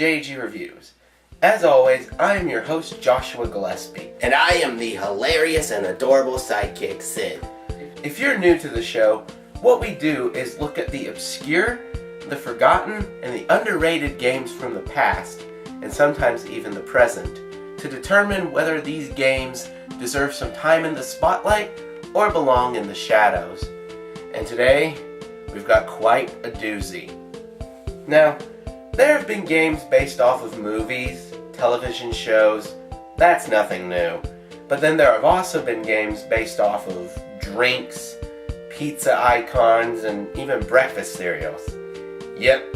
JG Reviews. As always, I am your host, Joshua Gillespie. And I am the hilarious and adorable sidekick, Sid. If you're new to the show, what we do is look at the obscure, the forgotten, and the underrated games from the past, and sometimes even the present, to determine whether these games deserve some time in the spotlight or belong in the shadows. And today, we've got quite a doozy. Now, there have been games based off of movies, television shows. That's nothing new. But then there have also been games based off of drinks, pizza icons, and even breakfast cereals. Yep,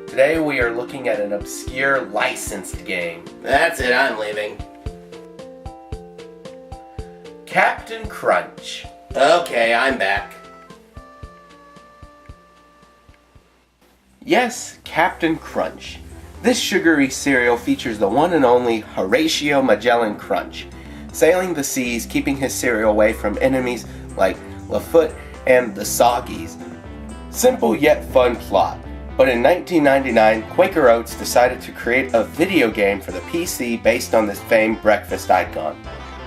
today we are looking at an obscure licensed game. That's it, I'm leaving. Captain Crunch. Okay, I'm back. Yes, Captain Crunch. This sugary cereal features the one and only Horatio Magellan Crunch, sailing the seas, keeping his cereal away from enemies like Lafoot and the Soggies. Simple yet fun plot, but in 1999, Quaker Oats decided to create a video game for the PC based on this famed breakfast icon.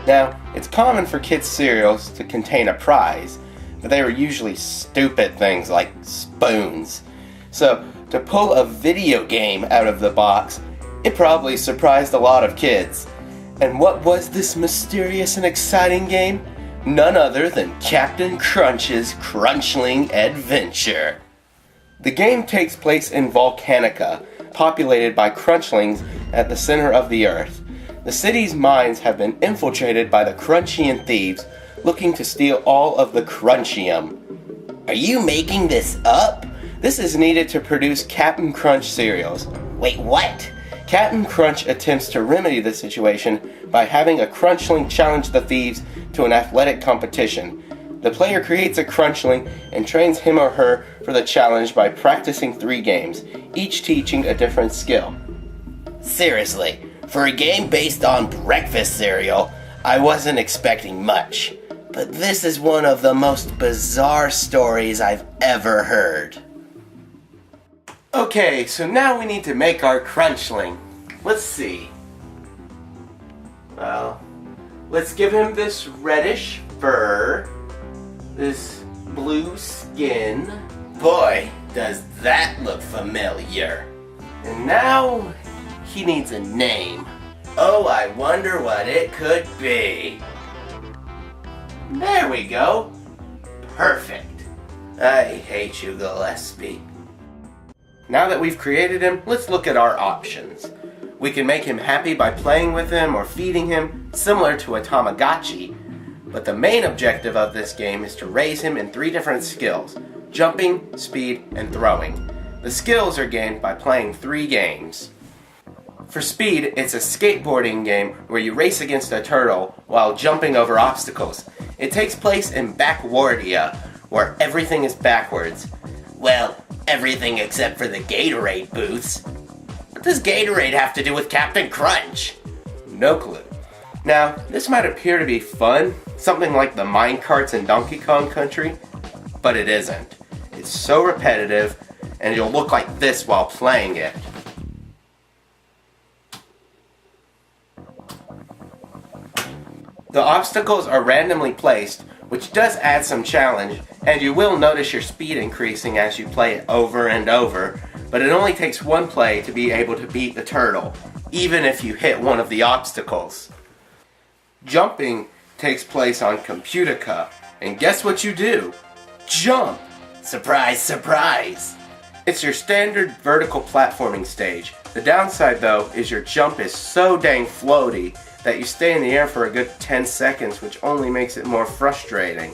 Now, it's common for kids' cereals to contain a prize, but they were usually stupid things like spoons. So, to pull a video game out of the box, it probably surprised a lot of kids. And what was this mysterious and exciting game? None other than Captain Crunch's Crunchling Adventure. The game takes place in Volcanica, populated by Crunchlings at the center of the earth. The city's mines have been infiltrated by the Crunchian thieves, looking to steal all of the Crunchium. Are you making this up? This is needed to produce Captain Crunch cereals. Wait, what? Captain Crunch attempts to remedy the situation by having a Crunchling challenge the thieves to an athletic competition. The player creates a Crunchling and trains him or her for the challenge by practicing 3 games, each teaching a different skill. Seriously, for a game based on breakfast cereal, I wasn't expecting much. But this is one of the most bizarre stories I've ever heard. Okay, so now we need to make our Crunchling. Let's see. Well, let's give him this reddish fur, this blue skin, Boy, does that look familiar. and now he needs a name. Oh, I wonder what it could be. There we go. Perfect. I hate you, Gillespie. Now that we've created him, let's look at our options. We can make him happy by playing with him or feeding him, similar to a Tamagotchi. But the main objective of this game is to raise him in 3 different skills: jumping, speed, and throwing. The skills are gained by playing 3 games. For speed, it's a skateboarding game where you race against a turtle while jumping over obstacles. It takes place in Backwardia, where everything is backwards. Well, everything except for the Gatorade booths. What does Gatorade have to do with Captain Crunch? No clue. Now, this might appear to be fun, something like the minecarts in Donkey Kong Country, but it isn't. It's so repetitive, and you'll look like this while playing it. The obstacles are randomly placed, which does add some challenge, and you will notice your speed increasing as you play it over and over, but it only takes 1 play to be able to beat the turtle, even if you hit one of the obstacles. Jumping takes place on Computica, and guess what you do? Jump! Surprise, surprise! It's your standard vertical platforming stage. The downside, though, is your jump is so dang floaty that you stay in the air for a good 10 seconds, which only makes it more frustrating.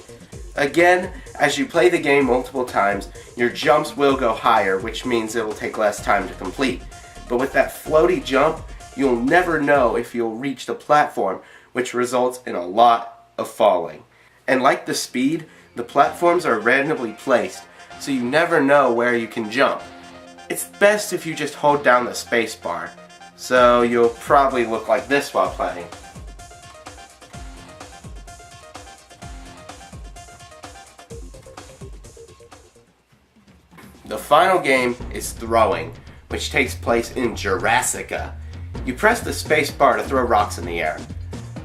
Again, as you play the game multiple times, your jumps will go higher, which means it will take less time to complete. But with that floaty jump, you'll never know if you'll reach the platform, which results in a lot of falling. And like the speed, the platforms are randomly placed, so you never know where you can jump. It's best if you just hold down the space bar, so you'll probably look like this while playing. The final game is throwing, which takes place in Jurassica. You press the space bar to throw rocks in the air.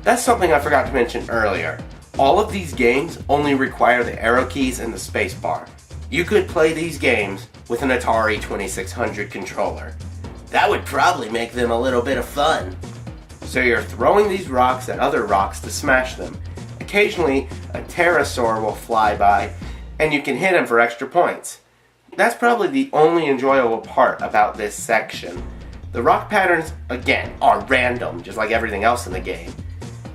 That's something I forgot to mention earlier. All of these games only require the arrow keys and the space bar. You could play these games with an Atari 2600 controller. That would probably make them a little bit of fun. So you're throwing these rocks at other rocks to smash them. Occasionally, a pterosaur will fly by, and you can hit him for extra points. That's probably the only enjoyable part about this section. The rock patterns, again, are random, just like everything else in the game.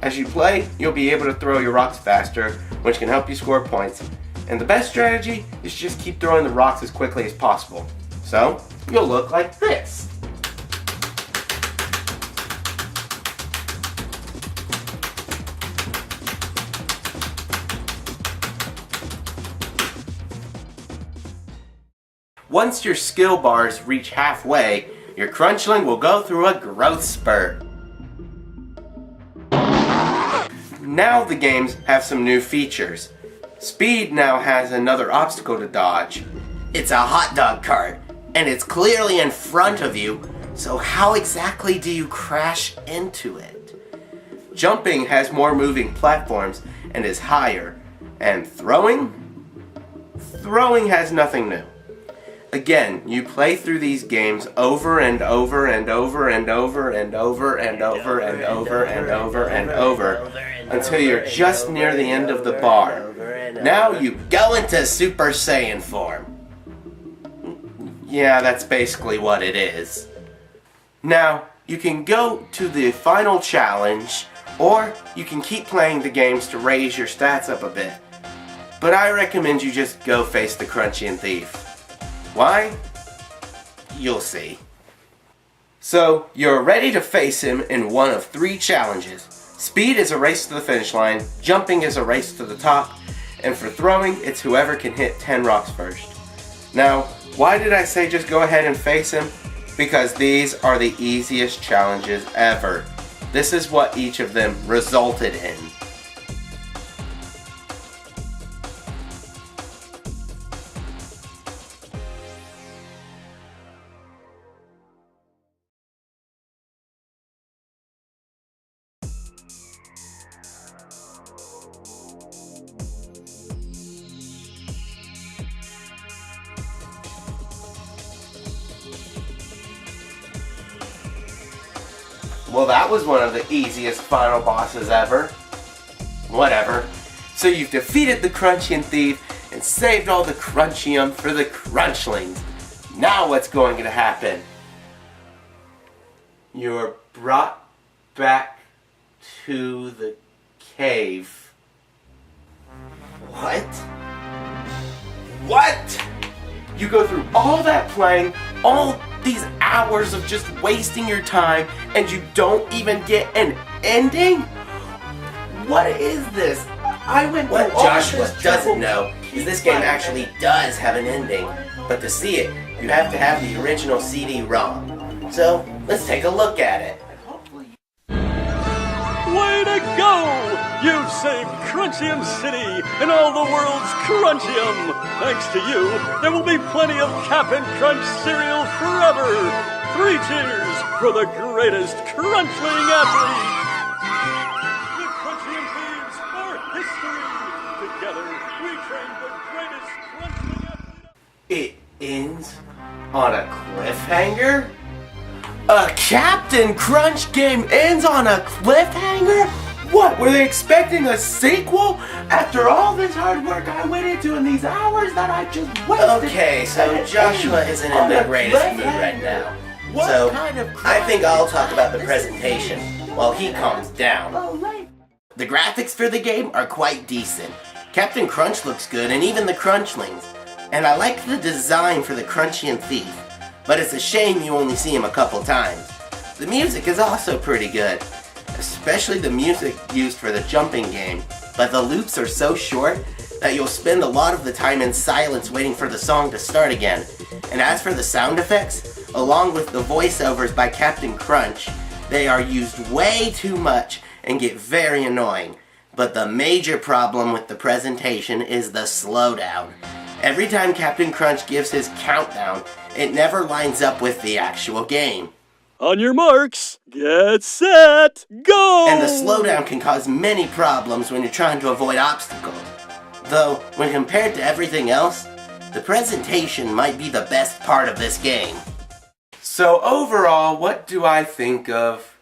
As you play, you'll be able to throw your rocks faster, which can help you score points. And the best strategy is just keep throwing the rocks as quickly as possible. So, you'll look like this. Once your skill bars reach halfway, your Crunchling will go through a growth spurt. Now the games have some new features. Speed now has another obstacle to dodge. It's a hot dog cart, and it's clearly in front of you, so how exactly do you crash into it? Jumping has more moving platforms and is higher. And throwing? Throwing has nothing new. Again, you play through these games over and over and over and over and over and over and over and over and over until you're just near the end of the bar. Now you Go into Super Saiyan form. Yeah, that's basically what it is. Now, you can go to the final challenge, or you can keep playing the games to raise your stats up a bit. But I recommend you just go face the Crunchling Thief. Why? You'll see. So, you're ready to face him in one of 3 challenges. Speed is a race to the finish line, jumping is a race to the top, and for throwing, it's whoever can hit 10 rocks first. Now, why did I say just go ahead and face him? Because these are the easiest challenges ever. This is what each of them resulted in. Well, that was one of the easiest final bosses ever. Whatever. So you've defeated the Crunchling Thief and saved all the Crunchium for the Crunchlings. Now what's going to happen? You're brought back to the cave. What? What? You go through all that playing, all these hours of just wasting your time, and you don't even get an ending? What is this? I went What through all Joshua this trouble. doesn't know is this game actually does have an ending, but to see it, you have to have the original CD-ROM. So, let's take a look at it. Way to go! You've saved Crunchium City and all the world's Crunchium! Thanks to you, there will be plenty of Cap'n Crunch cereal forever! 3 cheers for the greatest Crunchling athlete! The Crunchium Thieves are history! Together, we train the greatest Crunchling athlete! It ends on a cliffhanger? A Captain Crunch game ends on a cliffhanger? What, were they expecting a sequel? After all this hard work I went into and these hours that I just wasted? Okay, so Joshua isn't in the greatest mood right now. So, I think I'll talk about the presentation while he calms down. The graphics for the game are quite decent. Captain Crunch looks good, and even the Crunchlings. And I like the design for the Crunchling Thief, but it's a shame you only see him a couple times. The music is also pretty good, especially the music used for the jumping game, but the loops are so short that you'll spend a lot of the time in silence waiting for the song to start again. And as for the sound effects, along with the voiceovers by Captain Crunch, they are used way too much and get very annoying. But the major problem with the presentation is the slowdown. Every time Captain Crunch gives his countdown, it never lines up with the actual game. On your marks, get set, go! And the slowdown can cause many problems when you're trying to avoid obstacles. Though, when compared to everything else, the presentation might be the best part of this game. So overall, what do I think of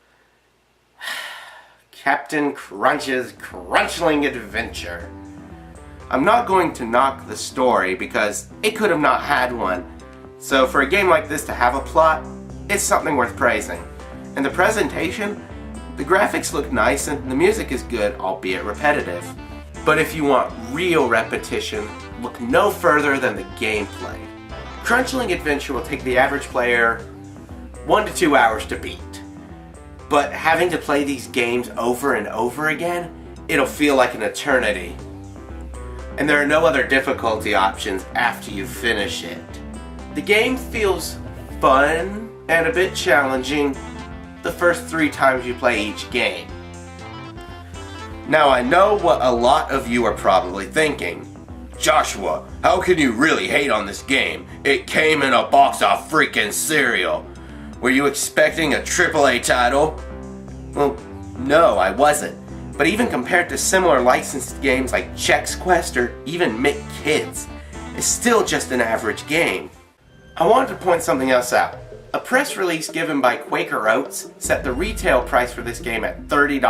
Captain Crunch's Crunchling Adventure? I'm not going to knock the story because it could have not had one. So for a game like this to have a plot, it's something worth praising. And the presentation, the graphics look nice and the music is good, albeit repetitive. But if you want real repetition, look no further than the gameplay. Crunchling Adventure will take the average player 1 to 2 hours to beat. But having to play these games over and over again, it'll feel like an eternity. And there are no other difficulty options after you finish it. The game feels fun and a bit challenging the first 3 times you play each game. Now I know what a lot of you are probably thinking. Joshua, how can you really hate on this game? It came in a box of freaking cereal. Were you expecting a AAA title? Well, no, I wasn't. But even compared to similar licensed games like Chex Quest or even McKids, it's still just an average game. I wanted to point something else out. A press release given by Quaker Oats set the retail price for this game at $30.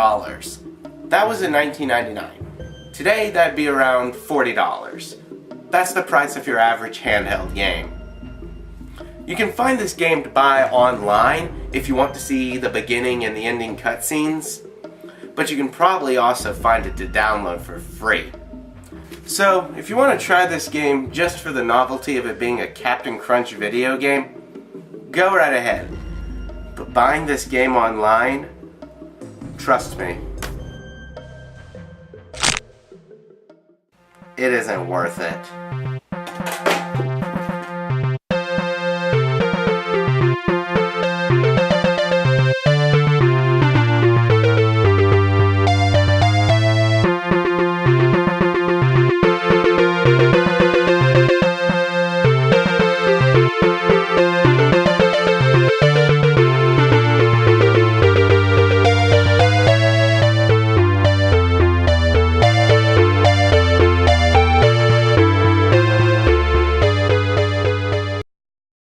That was in 1999. Today, that'd be around $40. That's the price of your average handheld game. You can find this game to buy online if you want to see the beginning and the ending cutscenes, but you can probably also find it to download for free. So, if you want to try this game just for the novelty of it being a Captain Crunch video game, go right ahead. But buying this game online, trust me, it isn't worth it.